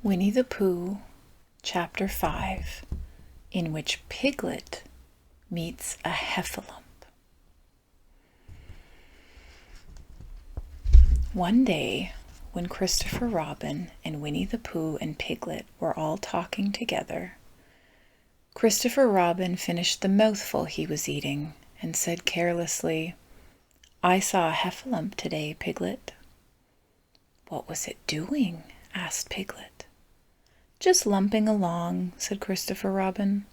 Winnie the Pooh, Chapter 5, in which Piglet meets a Heffalump. One day, when Christopher Robin and Winnie the Pooh and Piglet were all talking together, Christopher Robin finished the mouthful he was eating and said carelessly, "I saw a Heffalump today, Piglet." "What was it doing?" asked Piglet. "Just lumping along," said Christopher Robin.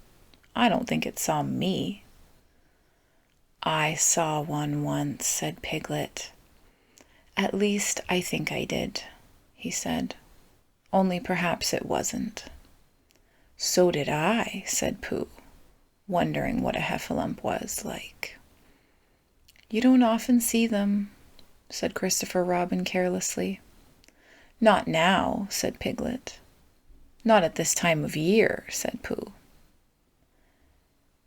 "I don't think it saw me." "I saw one once," said Piglet. "At least, I think I did," he said. "Only perhaps it wasn't." "So did I," said Pooh, wondering what a Heffalump was like. "You don't often see them," said Christopher Robin carelessly. "Not now," said Piglet. "Not at this time of year," said Pooh.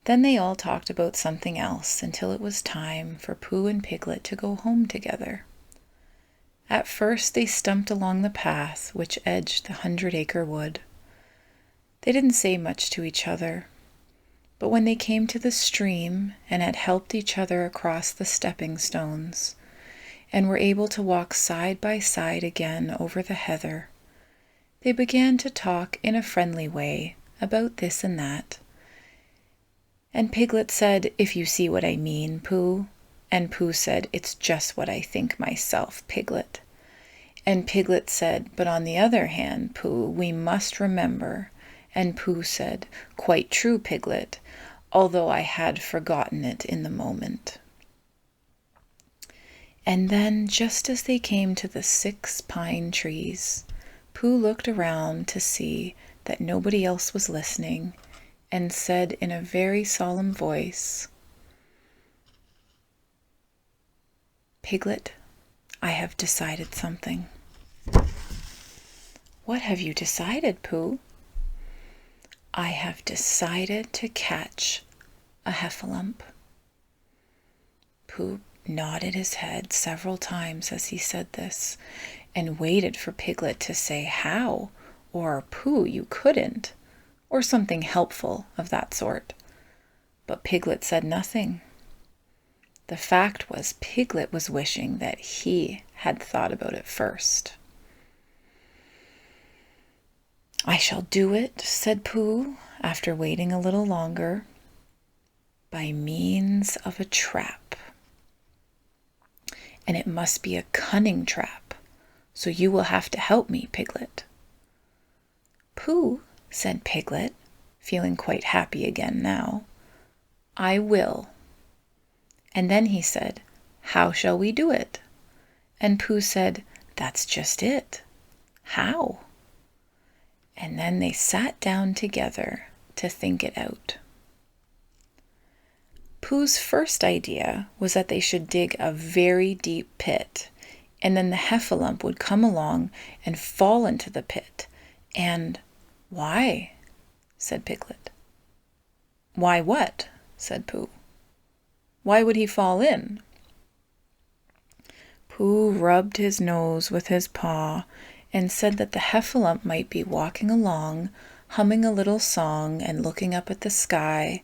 Then they all talked about something else until it was time for Pooh and Piglet to go home together. At first they stumped along the path which edged the 100-acre wood. They didn't say much to each other, but when they came to the stream and had helped each other across the stepping stones, and were able to walk side by side again over the heather, they began to talk in a friendly way about this and that. And Piglet said, "If you see what I mean, Pooh." And Pooh said, "It's just what I think myself, Piglet." And Piglet said, "But on the other hand, Pooh, we must remember." And Pooh said, "Quite true, Piglet, although I had forgotten it in the moment." And then, just as they came to the 6 pine trees, Pooh looked around to see that nobody else was listening, and said in a very solemn voice, "Piglet, I have decided something." "What have you decided, Pooh?" "I have decided to catch a Heffalump." Pooh nodded his head several times as he said this, and waited for Piglet to say how, or "Pooh, you couldn't," or something helpful of that sort. But Piglet said nothing. The fact was, Piglet was wishing that he had thought about it first. "I shall do it," said Pooh, after waiting a little longer, "by means of a trap. And it must be a cunning trap, so you will have to help me, Piglet." "Pooh," said Piglet, feeling quite happy again now, "I will." And then he said, "How shall we do it?" And Pooh said, "That's just it. How?" And then they sat down together to think it out. Pooh's first idea was that they should dig a very deep pit, and then the Heffalump would come along and fall into the pit. And "Why?" said Piglet. "Why what?" said Pooh. "Why would he fall in?" Pooh rubbed his nose with his paw and said that the Heffalump might be walking along, humming a little song and looking up at the sky,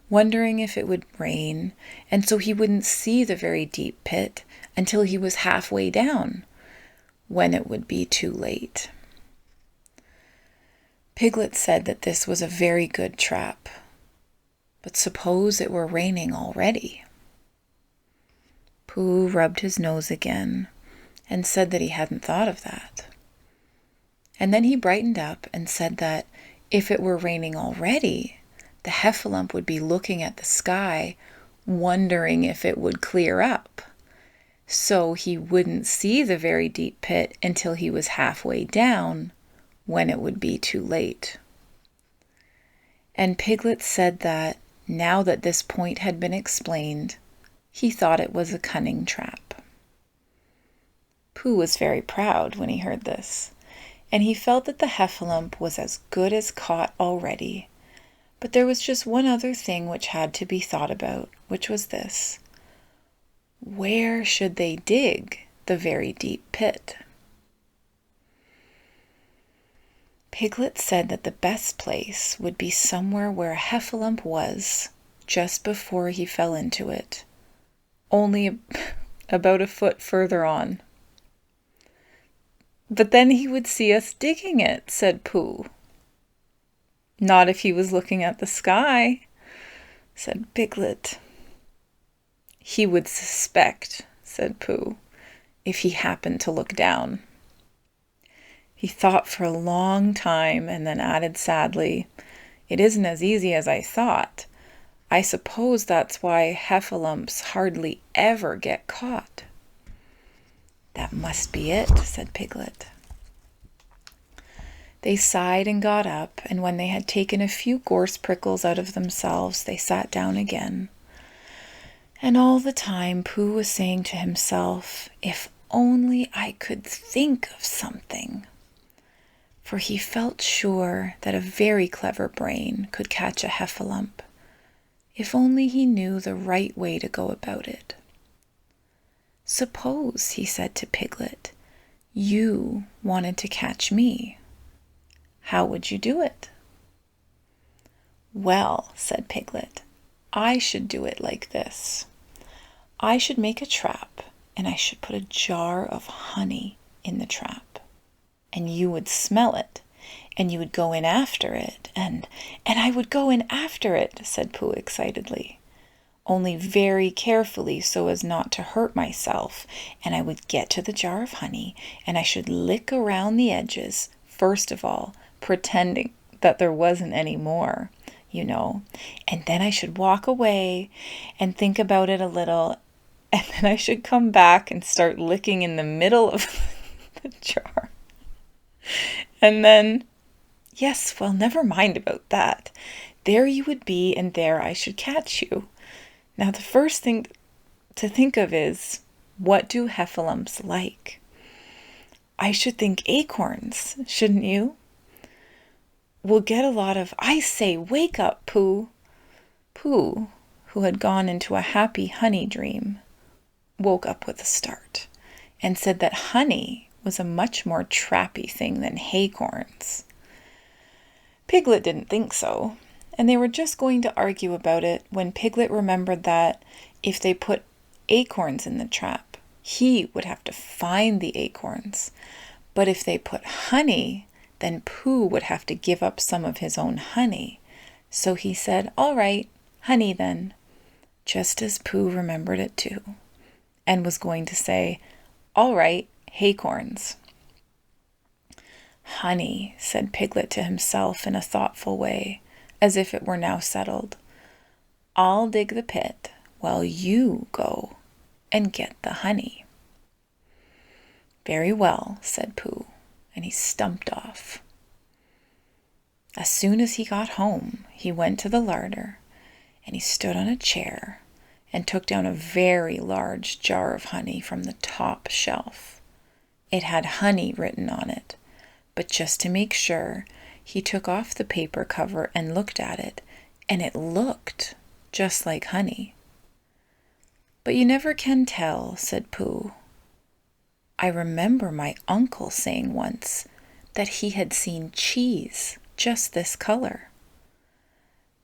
wondering if it would rain, and so he wouldn't see the very deep pit until he was halfway down, when it would be too late. Piglet said that this was a very good trap, but suppose it were raining already? Pooh rubbed his nose again and said that he hadn't thought of that. And then he brightened up and said that if it were raining already, the Heffalump would be looking at the sky, wondering if it would clear up. So he wouldn't see the very deep pit until he was halfway down, when it would be too late. And Piglet said that, now that this point had been explained, he thought it was a cunning trap. Pooh was very proud when he heard this, and he felt that the Heffalump was as good as caught already. But there was just one other thing which had to be thought about, which was this: where should they dig the very deep pit? Piglet said that the best place would be somewhere where Heffalump was just before he fell into it, only about a foot further on. But then he would see us digging it, said Pooh. Not if he was looking at the sky, said Piglet. He would suspect, said Pooh, if he happened to look down. He thought for a long time and then added sadly, "It isn't as easy as I thought. I suppose that's why heffalumps hardly ever get caught." "That must be it," said Piglet. They sighed and got up, and when they had taken a few gorse prickles out of themselves, they sat down again. And all the time Pooh was saying to himself, "If only I could think of something." For he felt sure that a very clever brain could catch a heffalump, if only he knew the right way to go about it. "Suppose," he said to Piglet, "you wanted to catch me. How would you do it?" "Well," said Piglet, "I should do it like this. I should make a trap, and I should put a jar of honey in the trap. And you would smell it, and you would go in after it, and I would go in after it," said Pooh excitedly. "Only very carefully so as not to hurt myself, and I would get to the jar of honey, and I should lick around the edges, first of all, pretending that there wasn't any more, and then I should walk away and think about it a little, and then I should come back and start licking in the middle of the jar. And then, yes, well, never mind about that. There you would be, and there I should catch you. Now the first thing to think of is, what do heffalumps like? I should think acorns, shouldn't you? We'll get a lot of, I say, wake up, Pooh." Pooh, who had gone into a happy honey dream, woke up with a start and said that honey was a much more trappy thing than haycorns. Piglet didn't think so, and they were just going to argue about it when Piglet remembered that if they put acorns in the trap, he would have to find the acorns. But if they put honey, then Pooh would have to give up some of his own honey. So he said, "All right, honey then," just as Pooh remembered it too, and was going to say, "All right, haycorns." "Honey," said Piglet to himself in a thoughtful way, as if it were now settled. "I'll dig the pit while you go and get the honey." "Very well," said Pooh, and he stumped off. As soon as he got home, he went to the larder, and he stood on a chair and took down a very large jar of honey from the top shelf. It had honey written on it, but just to make sure, he took off the paper cover and looked at it, and it looked just like honey. "But you never can tell," said Pooh. "I remember my uncle saying once that he had seen cheese just this color."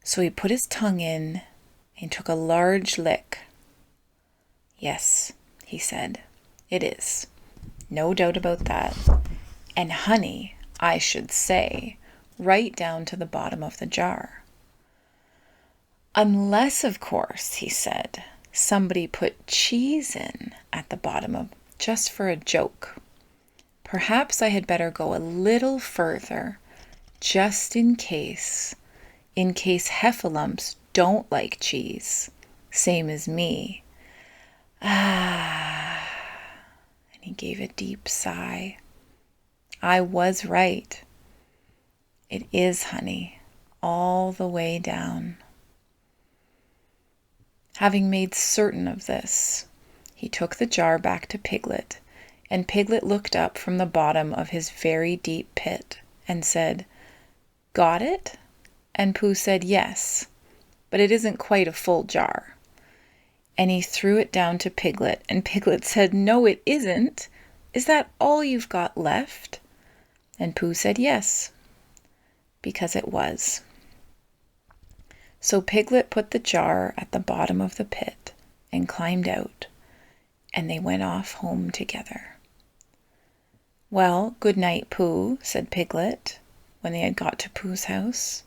So he put his tongue in and took a large lick. "Yes," he said, "it is. No doubt about that. And honey, I should say, right down to the bottom of the jar. Unless, of course," he said, "somebody put cheese in at the bottom of just for a joke. Perhaps I had better go a little further, just in case heffalumps don't like cheese, same as me. Ah," and he gave a deep sigh. "I was right. It is honey, all the way down." Having made certain of this, he took the jar back to Piglet, and Piglet looked up from the bottom of his very deep pit and said, "Got it?" And Pooh said, "Yes, but it isn't quite a full jar." And he threw it down to Piglet, and Piglet said, "No, it isn't. Is that all you've got left?" And Pooh said, "Yes, because it was. So Piglet put the jar at the bottom of the pit and climbed out, and they went off home together. "Well, good night, Pooh," said Piglet, when they had got to Pooh's house,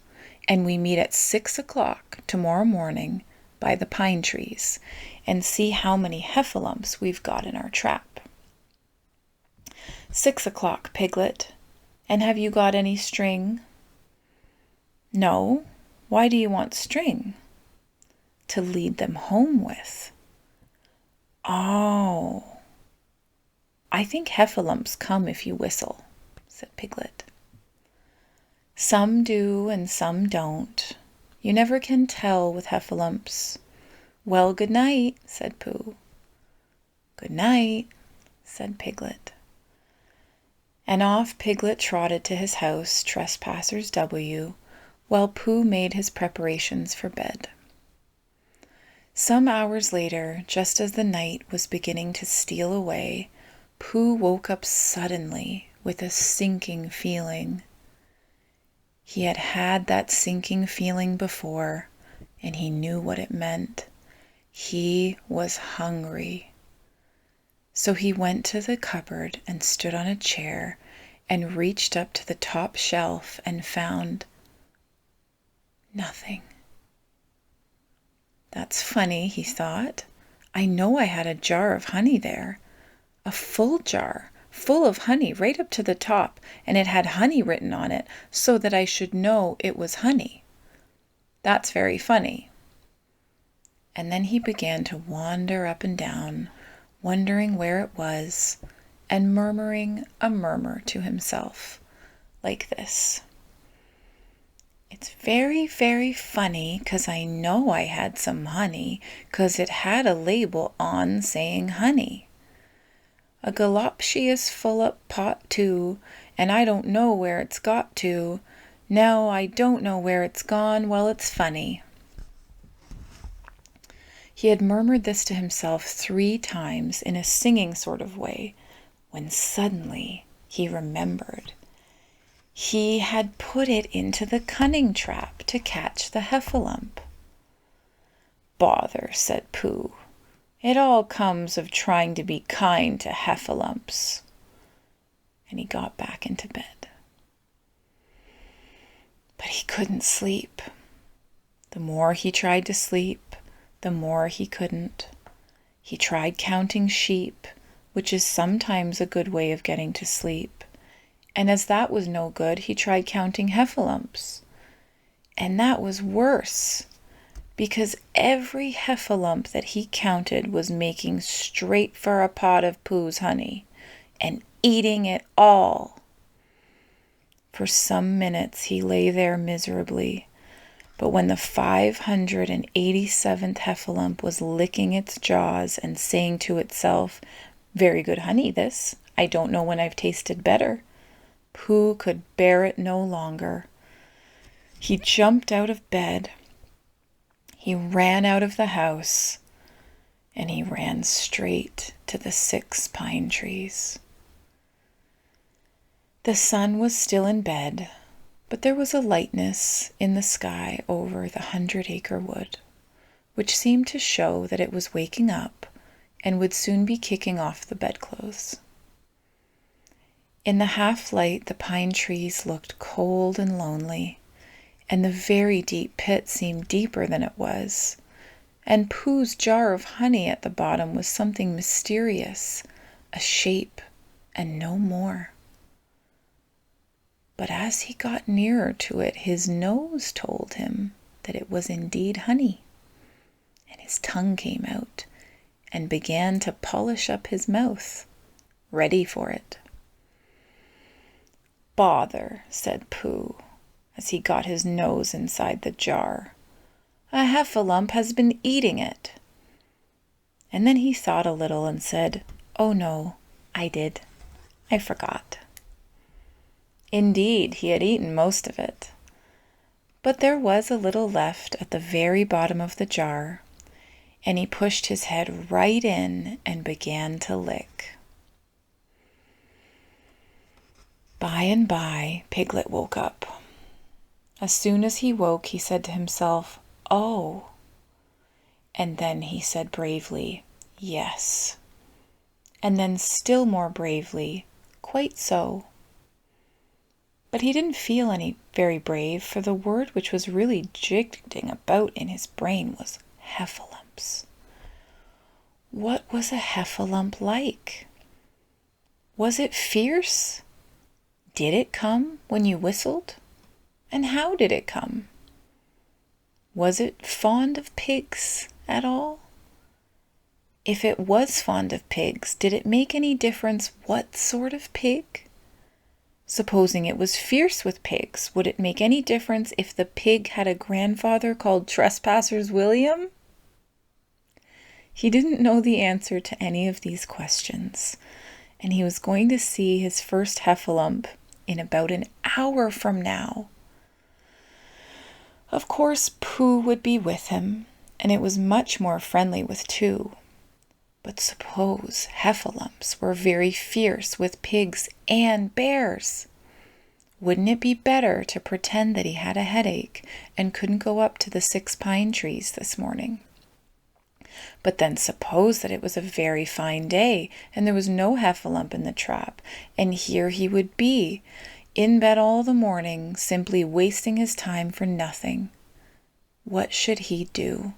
"and we meet at 6 o'clock tomorrow morning by the pine trees, and see how many heffalumps we've got in our trap." 6 o'clock, Piglet. And have you got any string? No. Why do you want string? To lead them home with. Oh. I think heffalumps come if you whistle, said Piglet. Some do and some don't. You never can tell with heffalumps. Well, good night, said Pooh. Good night, said Piglet. And off Piglet trotted to his house, Trespassers W., while Pooh made his preparations for bed. Some hours later, just as the night was beginning to steal away, Pooh woke up suddenly with a sinking feeling. He had had that sinking feeling before, and he knew what it meant. He was hungry. So he went to the cupboard and stood on a chair and reached up to the top shelf and found nothing. That's funny, he thought. I know I had a jar of honey there, a full jar, full of honey right up to the top, and it had honey written on it so that I should know it was honey. That's very funny. And then he began to wander up and down, wondering where it was, and murmuring a murmur to himself, like this. It's very, very funny, 'cause I know I had some honey, 'cause it had a label on saying honey. A galoptious full up pot too, and I don't know where it's got to. Now I don't know where it's gone, well, it's funny. He had murmured this to himself 3 times in a singing sort of way, when suddenly he remembered. He had put it into the cunning trap to catch the heffalump. Bother, said Pooh. It all comes of trying to be kind to heffalumps. And he got back into bed. But he couldn't sleep. The more he tried to sleep, the more he couldn't. He tried counting sheep, which is sometimes a good way of getting to sleep. And as that was no good, he tried counting heffalumps. And that was worse, because every heffalump that he counted was making straight for a pot of Pooh's honey and eating it all. For some minutes he lay there miserably, but when the 587th heffalump was licking its jaws and saying to itself, "Very good honey, this. I don't know when I've tasted better," Pooh could bear it no longer. He jumped out of bed. He ran out of the house, and he ran straight to the 6 pine trees. The sun was still in bed, but there was a lightness in the sky over the 100-acre wood, which seemed to show that it was waking up and would soon be kicking off the bedclothes. In the half-light, the pine trees looked cold and lonely, and the very deep pit seemed deeper than it was, and Pooh's jar of honey at the bottom was something mysterious, a shape, and no more. But as he got nearer to it, his nose told him that it was indeed honey, and his tongue came out and began to polish up his mouth, ready for it. Bother, said Pooh, as he got his nose inside the jar. A heffalump has been eating it. And then he thought a little and said, Oh no, I did. I forgot. Indeed, he had eaten most of it. But there was a little left at the very bottom of the jar, and he pushed his head right in and began to lick. By and by, Piglet woke up. As soon as he woke, he said to himself, "Oh." And then he said bravely, "Yes." And then still more bravely, "Quite so." But he didn't feel any very brave, for the word which was really jigging about in his brain was heffalumps. What was a heffalump like? Was it fierce? Did it come when you whistled? And how did it come? Was it fond of pigs at all? If it was fond of pigs, did it make any difference what sort of pig? Supposing it was fierce with pigs, would it make any difference if the pig had a grandfather called Trespassers William? He didn't know the answer to any of these questions, and he was going to see his first heffalump in about an hour from now. Of course, Pooh would be with him, and it was much more friendly with two. But suppose heffalumps were very fierce with pigs and bears? Wouldn't it be better to pretend that he had a headache and couldn't go up to the 6 pine trees this morning? But then suppose that it was a very fine day and there was no heffalump in the trap, and here he would be, in bed all the morning, simply wasting his time for nothing. What should he do?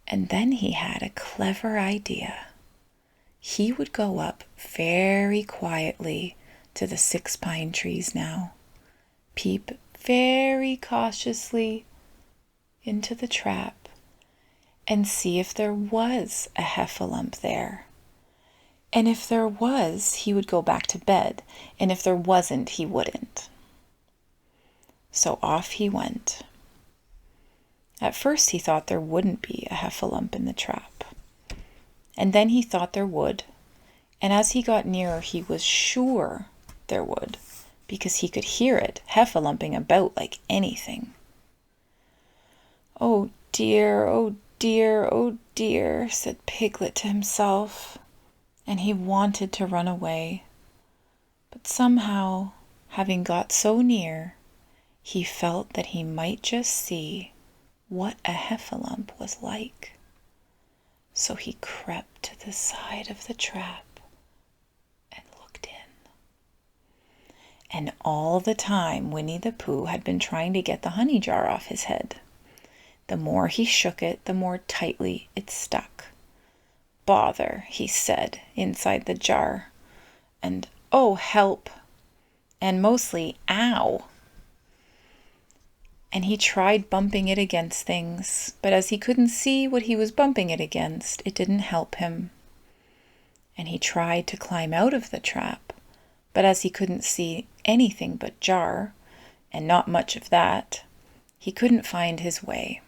And then he had a clever idea. He would go up very quietly to the 6 pine trees now, peep very cautiously into the trap, and see if there was a heffalump there. And if there was, he would go back to bed, and if there wasn't, he wouldn't. So off he went. At first he thought there wouldn't be a heffalump in the trap, and then he thought there would, and as he got nearer he was sure there would, because he could hear it heffalumping about like anything. "Oh dear, oh dear, oh dear," said Piglet to himself, and he wanted to run away. But somehow, having got so near, he felt that he might just see what a heffalump was like. So he crept to the side of the trap and looked in. And all the time Winnie the Pooh had been trying to get the honey jar off his head. The more he shook it, the more tightly it stuck. "Bother," he said, inside the jar, and "Oh, help," and mostly "Ow." And he tried bumping it against things, but as he couldn't see what he was bumping it against, it didn't help him. And he tried to climb out of the trap, but as he couldn't see anything but jar, and not much of that, he couldn't find his way.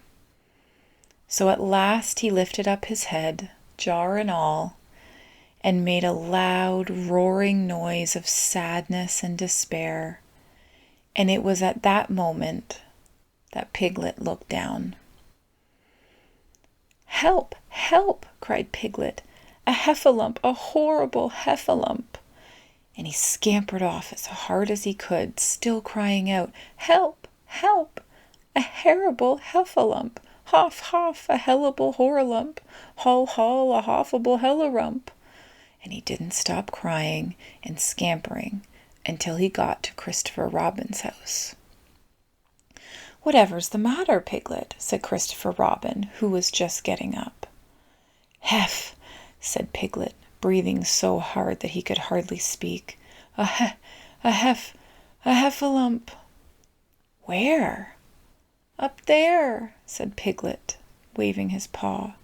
So at last he lifted up his head, jar and all, and made a loud, roaring noise of sadness and despair. And it was at that moment that Piglet looked down. "Help! Help!" cried Piglet. "A heffalump! A horrible heffalump!" And he scampered off as hard as he could, still crying out, "Help! Help! A horrible heffalump! Hoff, hoff, a hellable horralump! Hull, hull, a hoffable hellarump!" And he didn't stop crying and scampering until he got to Christopher Robin's house. "Whatever's the matter, Piglet?" said Christopher Robin, who was just getting up. "Heff," said Piglet, breathing so hard that he could hardly speak. A heffalump." "Where?" "Up there," said Piglet, waving his paw.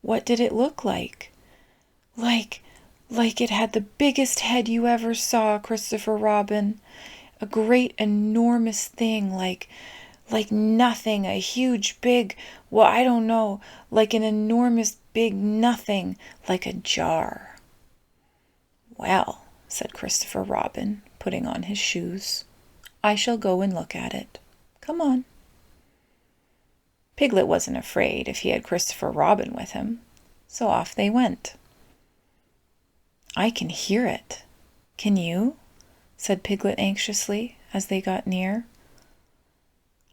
"What did it look like?" Like it had the biggest head you ever saw, Christopher Robin. A great enormous thing, like nothing, a huge big, well, I don't know, like an enormous big nothing, like a jar." "Well," said Christopher Robin, putting on his shoes, "I shall go and look at it. Come on." Piglet wasn't afraid if he had Christopher Robin with him, so off they went. "I can hear it. Can you?" said Piglet anxiously, as they got near.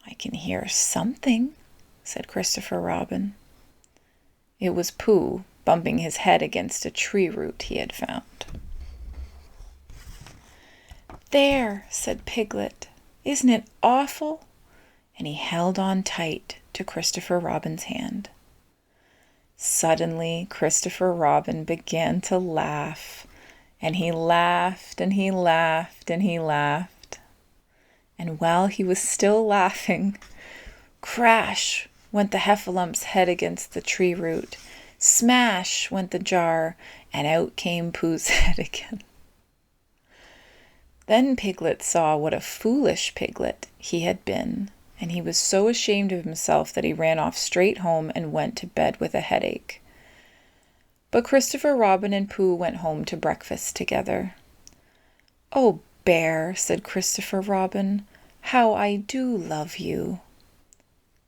"I can hear something," said Christopher Robin. It was Pooh, bumping his head against a tree root he had found. "There," said Piglet. "Isn't it awful?" And he held on tight to Christopher Robin's hand. Suddenly, Christopher Robin began to laugh, and he laughed, and he laughed, and he laughed. And while he was still laughing, crash went the Heffalumps' head against the tree root. Smash went the jar, and out came Pooh's head again. Then Piglet saw what a foolish piglet he had been, and he was so ashamed of himself that he ran off straight home and went to bed with a headache. But Christopher Robin and Pooh went home to breakfast together. "Oh, Bear," said Christopher Robin, "how I do love you."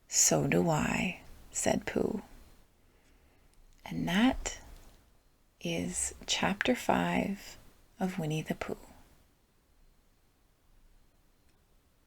"So do I," said Pooh. And that is Chapter 5 of Winnie the Pooh.